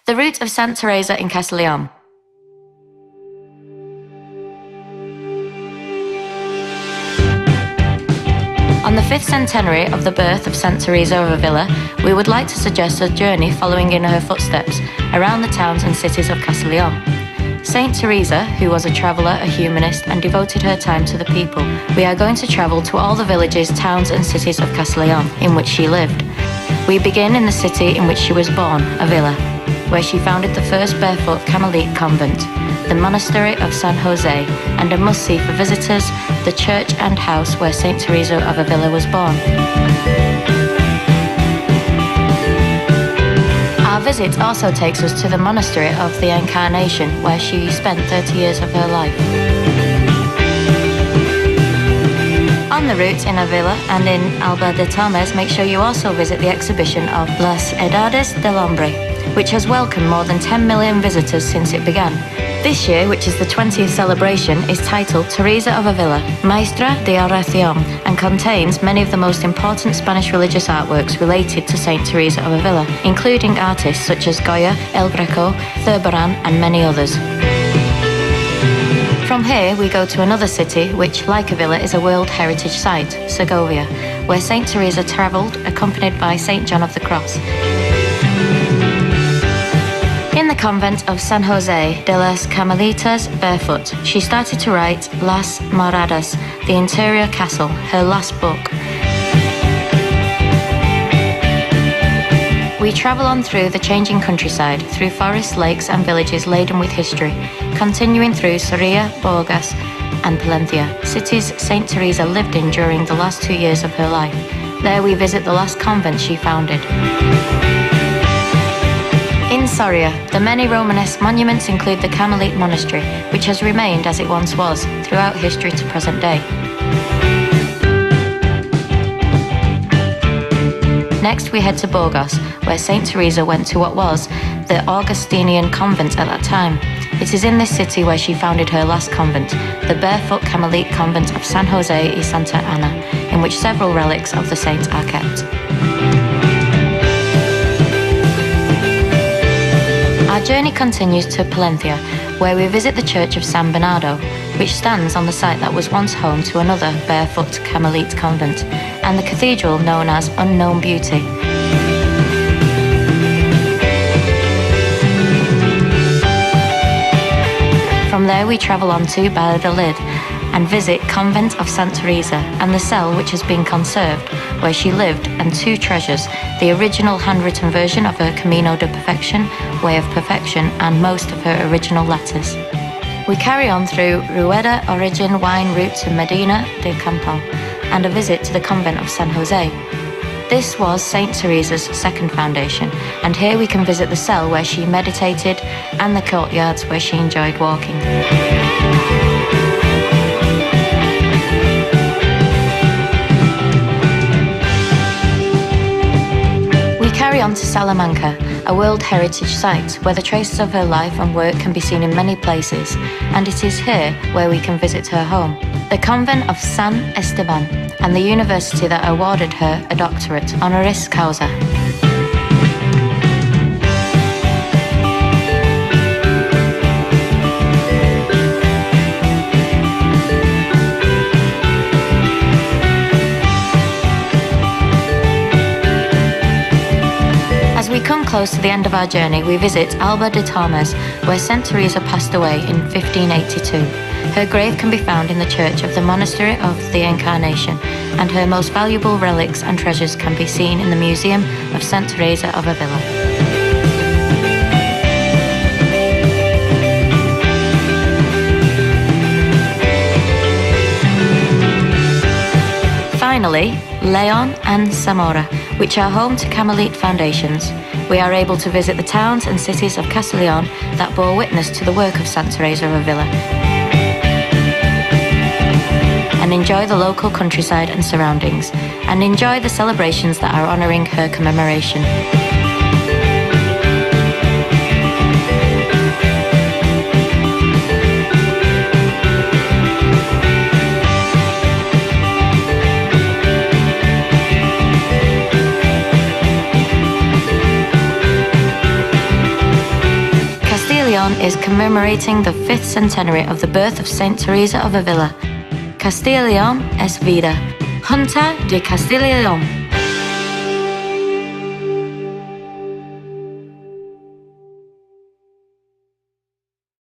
The route of Santa Teresa in Castilla y Leon. On the V Centenary of the birth of Santa Teresa of Avila, we would like to suggest a journey following in her footsteps around the towns and cities of Castilla y Leon. Saint Teresa, who was a traveller, a humanist, and devoted her time to the people, we are going to travel to all the villages, towns and cities of Castilla y Leon in which she lived. We begin in the city in which she was born, Avila, where she founded the first barefoot Carmelite convent, the monastery of San Jose, and a must-see for visitors, the church and house where Saint Teresa of Avila was born. Our visit also takes us to the monastery of the Incarnation, where she spent 30 years of her life. On the route in Avila and in Alba de Tormes, make sure you also visit the exhibition of Las Edades del Hombre, which has welcomed more than 10 million visitors since it began. This year, which is the 20th celebration, is titled Teresa of Avila, Maestra de Oración, and contains many of the most important Spanish religious artworks related to Saint Teresa of Avila, including artists such as Goya, El Greco, Zurbarán, and many others. From here, we go to another city, which, like Avila, is a World Heritage Site, Segovia, where Saint Teresa travelled, accompanied by Saint John of the Cross. In the convent of San Jose de las Carmelitas barefoot, she started to write Las Moradas, the interior castle, her last book. We travel on through the changing countryside, through forests, lakes and villages laden with history, continuing through Soria, Burgas and Palencia, cities Saint Teresa lived in during the last 2 years of her life. There we visit the last convent she founded. In Soria, the many Romanesque monuments include the Carmelite Monastery, which has remained as it once was, throughout history to present day. Next we head to Burgos, where Saint Teresa went to what was the Augustinian convent at that time. It is in this city where she founded her last convent, the barefoot Carmelite convent of San Jose y Santa Ana, in which several relics of the saint are kept. Our journey continues to Palencia, where we visit the church of San Bernardo, which stands on the site that was once home to another barefoot Carmelite convent, and the cathedral known as Unknown Beauty. From there we travel on to Valladolid and visit Convent of Santa Teresa and the cell which has been conserved, where she lived, and 2 treasures, the original handwritten version of her Camino de Perfection, Way of Perfection, and most of her original letters. We carry on through Rueda Origin wine route to Medina de Campo and a visit to the Convent of San Jose. This was Saint Teresa's second foundation, and here we can visit the cell where she meditated and the courtyards where she enjoyed walking. We carry on to Salamanca, a World Heritage Site where the traces of her life and work can be seen in many places, and it is here where we can visit her home, the Convent of San Esteban, and the university that awarded her a doctorate honoris causa. As we come close to the end of our journey, we visit Alba de Tormes, where Saint Teresa passed away in 1582. Her grave can be found in the church of the Monastery of the Incarnation, and her most valuable relics and treasures can be seen in the Museum of Saint Teresa of Avila. Finally, Leon and Zamora, which are home to Carmelite foundations. We are able to visit the towns and cities of Castilla y Leon that bore witness to the work of Santa Teresa of Avila, and enjoy the local countryside and surroundings, and enjoy the celebrations that are honouring her commemoration. Leon is commemorating the 5th centenary of the birth of Saint Teresa of Avila. Castilla y León es vida. Junta de Castilla y León.